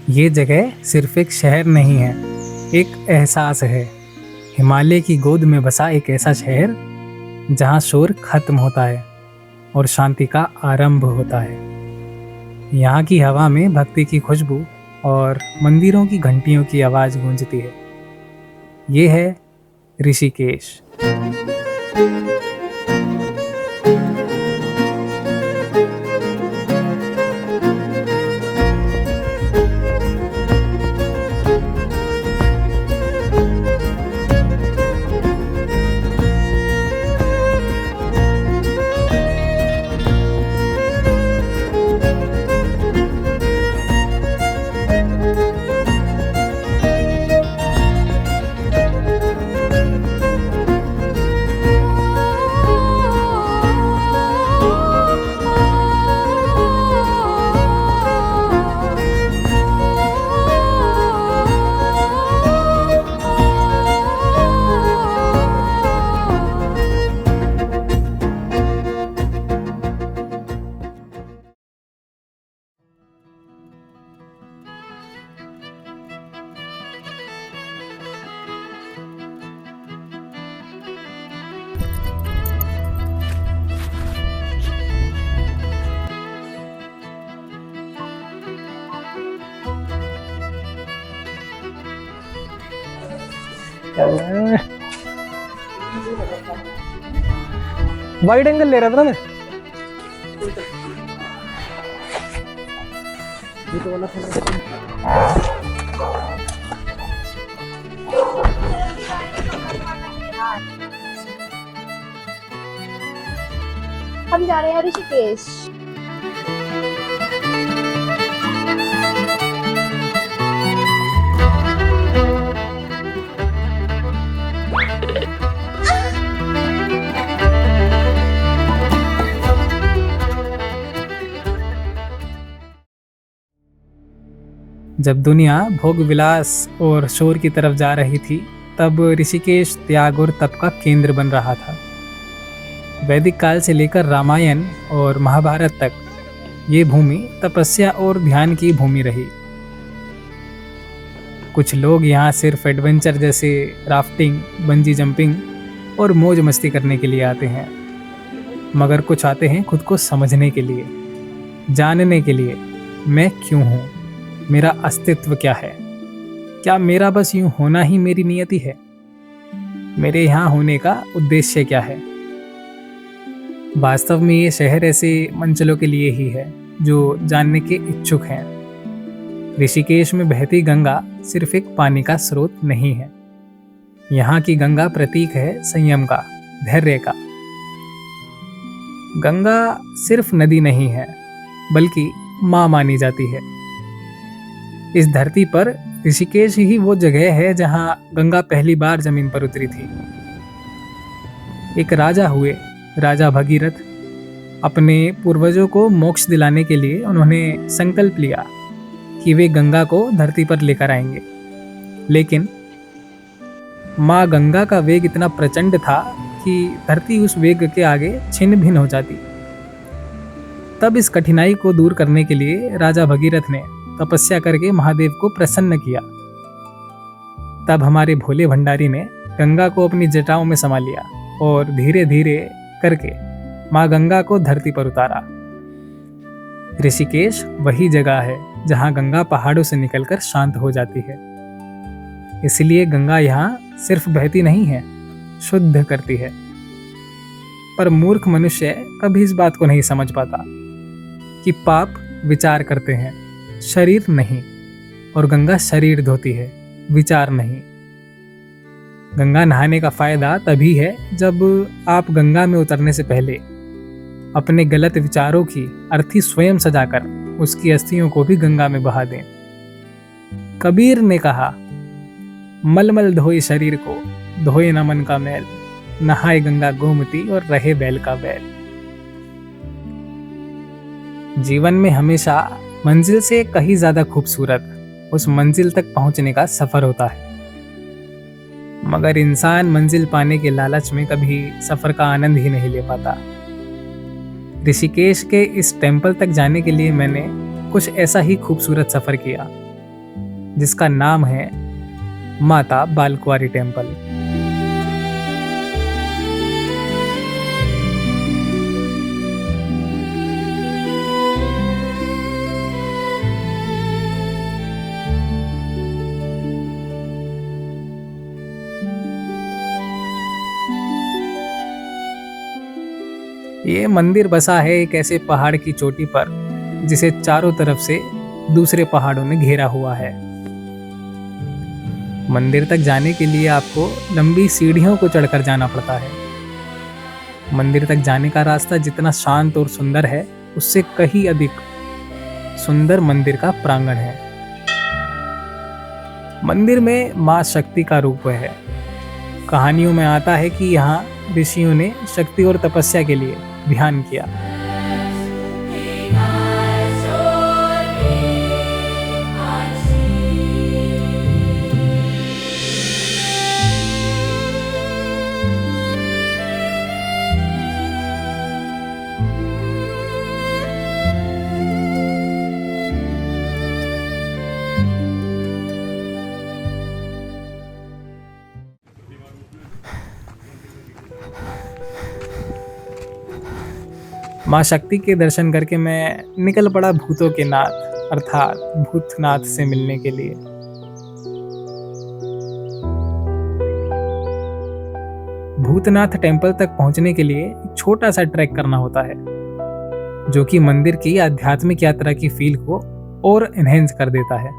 ये जगह सिर्फ एक शहर नहीं है, एक एहसास है। हिमालय की गोद में बसा एक ऐसा शहर जहाँ शोर खत्म होता है और शांति का आरंभ होता है। यहाँ की हवा में भक्ति की खुशबू और मंदिरों की घंटियों की आवाज़ गूंजती है। ये है ऋषिकेश। वाइड एंगल ले रहा था ना मैं। हम जा रहे हैं ऋषिकेश। जब दुनिया भोग विलास और शोर की तरफ जा रही थी, तब ऋषिकेश त्याग और तप का केंद्र बन रहा था। वैदिक काल से लेकर रामायण और महाभारत तक ये भूमि तपस्या और ध्यान की भूमि रही। कुछ लोग यहाँ सिर्फ एडवेंचर जैसे राफ्टिंग, बंजी जंपिंग और मौज मस्ती करने के लिए आते हैं, मगर कुछ आते हैं खुद को समझने के लिए, जानने के लिए मैं क्यों हूँ, मेरा अस्तित्व क्या है, क्या मेरा बस यूं होना ही मेरी नियति है, मेरे यहाँ होने का उद्देश्य क्या है। वास्तव में ये शहर ऐसे मंचलों के लिए ही है जो जानने के इच्छुक हैं। ऋषिकेश में बहती गंगा सिर्फ एक पानी का स्रोत नहीं है। यहाँ की गंगा प्रतीक है संयम का, धैर्य का। गंगा सिर्फ नदी नहीं है, बल्कि माँ मानी जाती है। इस धरती पर ऋषिकेश ही वो जगह है जहाँ गंगा पहली बार जमीन पर उतरी थी। एक राजा हुए, राजा भगीरथ। अपने पूर्वजों को मोक्ष दिलाने के लिए उन्होंने संकल्प लिया कि वे गंगा को धरती पर लेकर आएंगे। लेकिन माँ गंगा का वेग इतना प्रचंड था कि धरती उस वेग के आगे छिन्न भिन्न हो जाती। तब इस कठिनाई को दूर करने के लिए राजा भगीरथ ने तपस्या करके महादेव को प्रसन्न किया। तब हमारे भोले भंडारी ने गंगा को अपनी जटाओं में समा लिया और धीरे धीरे करके माँ गंगा को धरती पर उतारा। ऋषिकेश वही जगह है जहाँ गंगा पहाड़ों से निकलकर शांत हो जाती है। इसलिए गंगा यहाँ सिर्फ बहती नहीं है, शुद्ध करती है। पर मूर्ख मनुष्य कभी इस बात को नहीं समझ पाता कि पाप विचार करते हैं, शरीर नहीं, और गंगा शरीर धोती है, विचार नहीं। गंगा नहाने का फायदा तभी है जब आप गंगा में उतरने से पहले अपने गलत विचारों की अर्थी स्वयं सजाकर उसकी अस्थियों को भी गंगा में बहा दें। कबीर ने कहा, मलमल धोए शरीर को, धोए न मन का मैल, नहाए गंगा गोमती और रहे बैल का बैल। जीवन में हमेशा मंजिल से कहीं ज्यादा खूबसूरत उस मंजिल तक पहुंचने का सफर होता है। मगर इंसान मंजिल पाने के लालच में कभी सफर का आनंद ही नहीं ले पाता। ऋषिकेश के इस टेम्पल तक जाने के लिए मैंने कुछ ऐसा ही खूबसूरत सफर किया। जिसका नाम है माता बालकुआरी टेम्पल। ये मंदिर बसा है एक ऐसे पहाड़ की चोटी पर जिसे चारों तरफ से दूसरे पहाड़ों ने घेरा हुआ है। मंदिर तक जाने के लिए आपको लंबी सीढ़ियों को चढ़कर जाना पड़ता है। मंदिर तक जाने का रास्ता जितना शांत और सुंदर है, उससे कहीं अधिक सुंदर मंदिर का प्रांगण है। मंदिर में मां शक्ति का रूप है। कहानियों में आता है कि यहाँ ऋषियों ने शक्ति और तपस्या के लिए ध्यान किया। माँ शक्ति के दर्शन करके मैं निकल पड़ा भूतों के नाथ अर्थात भूतनाथ से मिलने के लिए। भूतनाथ टेम्पल तक पहुंचने के लिए एक छोटा सा ट्रैक करना होता है, जो कि मंदिर की आध्यात्मिक यात्रा की फील को और एनहेंस कर देता है।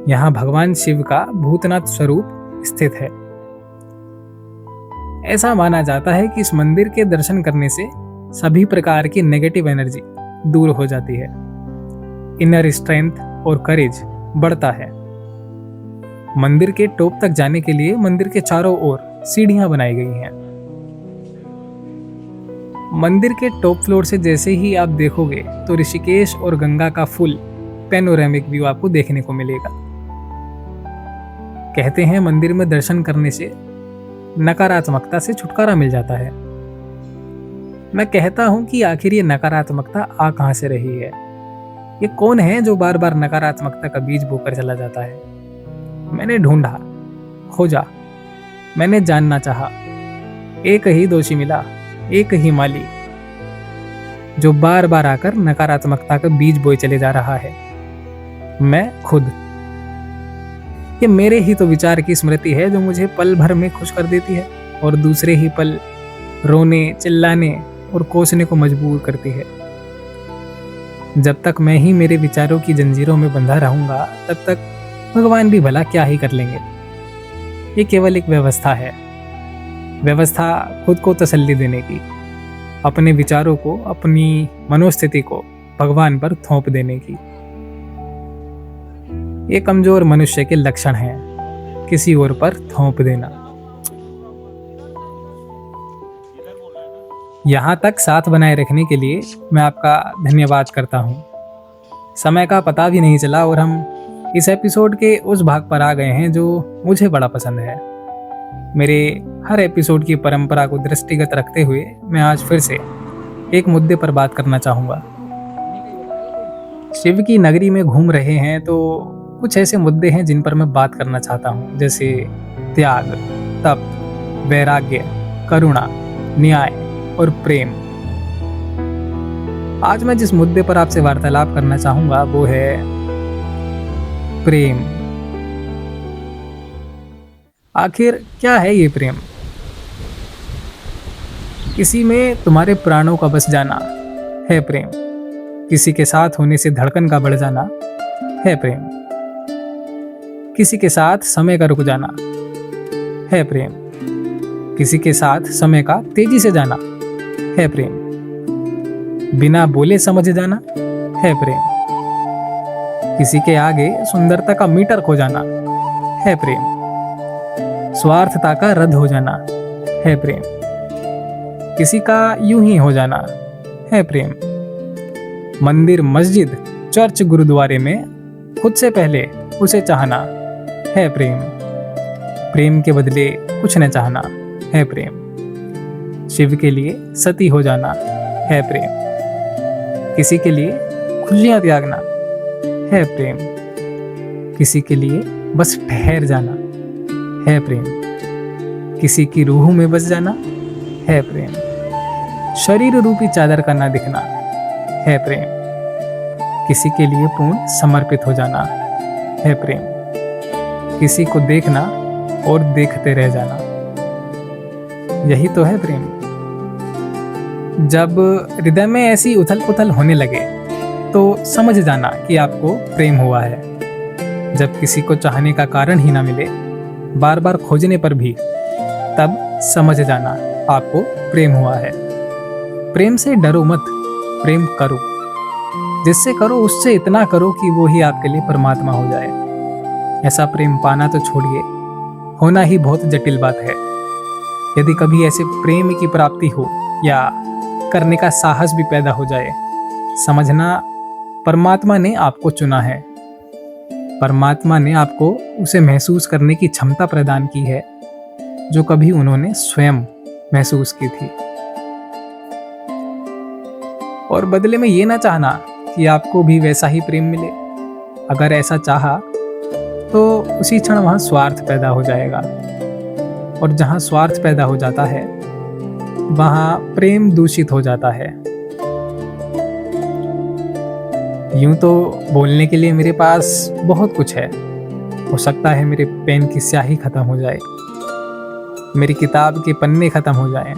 यहाँ भगवान शिव का भूतनाथ स्वरूप स्थित है। ऐसा माना जाता है कि इस मंदिर के दर्शन करने से सभी प्रकार की नेगेटिव एनर्जी दूर हो जाती है, इनर स्ट्रेंथ और करेज बढ़ता है। मंदिर के टॉप तक जाने के लिए मंदिर के चारों ओर सीढ़ियां बनाई गई हैं। मंदिर के टॉप फ्लोर से जैसे ही आप देखोगे तो ऋषिकेश और गंगा का फुल पैनोरेमिक व्यू आपको देखने को मिलेगा। कहते हैं मंदिर में दर्शन करने से नकारात्मकता से छुटकारा मिल जाता है। मैं कहता हूं कि आखिर ये नकारात्मकता आ कहां से रही है? ये कौन है जो बार बार नकारात्मकता का बीज बोकर चला जाता है? मैंने ढूंढा, खोजा, मैंने जानना चाहा। एक ही दोषी मिला, एक ही माली, जो बार बार आकर नकारात्मकता का बीज बोए चले जा रहा है। मैं खुद। ये मेरे ही तो विचार की स्मृति है जो मुझे पल भर में खुश कर देती है और दूसरे ही पल रोने, चिल्लाने और कोसने को मजबूर करती है। जब तक मैं ही मेरे विचारों की जंजीरों में बंधा रहूंगा, तब तक भगवान भी भला क्या ही कर लेंगे। ये केवल एक व्यवस्था है, व्यवस्था खुद को तसल्ली देने की, अपने विचारों को, अपनी मनोस्थिति को भगवान पर थोप देने की। ये कमजोर मनुष्य के लक्षण हैं, किसी और पर थोप देना। यहाँ तक साथ बनाए रखने के लिए मैं आपका धन्यवाद करता हूँ। समय का पता भी नहीं चला और हम इस एपिसोड के उस भाग पर आ गए हैं जो मुझे बड़ा पसंद है। मेरे हर एपिसोड की परंपरा को दृष्टिगत रखते हुए मैं आज फिर से एक मुद्दे पर बात करना चाहूँगा। शिव की नगरी में घूम रहे हैं तो कुछ ऐसे मुद्दे हैं जिन पर मैं बात करना चाहता हूँ, जैसे त्याग, तप, वैराग्य, करुणा, न्याय और प्रेम। आज मैं जिस मुद्दे पर आपसे वार्तालाप करना चाहूंगा वो है प्रेम। आखिर क्या है ये प्रेम? किसी में तुम्हारे प्राणों का बस जाना है प्रेम। किसी के साथ होने से धड़कन का बढ़ जाना है प्रेम। किसी के साथ समय का रुक जाना है प्रेम। किसी के साथ समय का तेजी से जाना है प्रेम। बिना बोले समझ जाना है प्रेम। किसी के आगे सुंदरता का मीटर खो जाना है प्रेम। स्वार्थता का रद्द हो जाना है प्रेम। किसी का यूं ही हो जाना है प्रेम। मंदिर, मस्जिद, चर्च, गुरुद्वारे में खुद से पहले उसे चाहना है प्रेम। प्रेम के बदले कुछ न चाहना है प्रेम। शिव के लिए सती हो जाना है प्रेम। किसी के लिए खुशियां त्यागना है प्रेम। किसी के लिए बस ठहर जाना है प्रेम। किसी की रूह में बस जाना है प्रेम। शरीर रूपी चादर का ना दिखना है प्रेम। किसी के लिए पूर्ण समर्पित हो जाना है प्रेम। किसी को देखना और देखते रह जाना, यही तो है प्रेम। जब हृदय में ऐसी उथल पुथल होने लगे तो समझ जाना कि आपको प्रेम हुआ है। जब किसी को चाहने का कारण ही ना मिले, बार बार खोजने पर भी, तब समझ जाना आपको प्रेम हुआ है। प्रेम से डरो मत, प्रेम करो। जिससे करो उससे इतना करो कि वो ही आपके लिए परमात्मा हो जाए। ऐसा प्रेम पाना तो छोड़िए, होना ही बहुत जटिल बात है। यदि कभी ऐसे प्रेम की प्राप्ति हो या करने का साहस भी पैदा हो जाए, समझना परमात्मा ने आपको चुना है। परमात्मा ने आपको उसे महसूस करने की क्षमता प्रदान की है जो कभी उन्होंने स्वयं महसूस की थी। और बदले में ये ना चाहना कि आपको भी वैसा ही प्रेम मिले। अगर ऐसा चाहा तो उसी क्षण वहां स्वार्थ पैदा हो जाएगा, और जहां स्वार्थ पैदा हो जाता है वहां प्रेम दूषित हो जाता है। यूं तो बोलने के लिए मेरे पास बहुत कुछ है। हो सकता है मेरे पेन की स्याही खत्म हो जाए, मेरी किताब के पन्ने खत्म हो जाएं,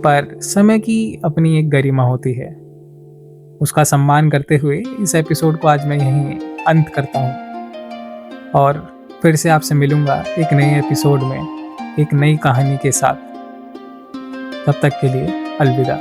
पर समय की अपनी एक गरिमा होती है। उसका सम्मान करते हुए इस एपिसोड को आज मैं यहीं अंत करता हूँ, और फिर से आपसे मिलूंगा एक नए एपिसोड में एक नई कहानी के साथ। तब तक के लिए अलविदा।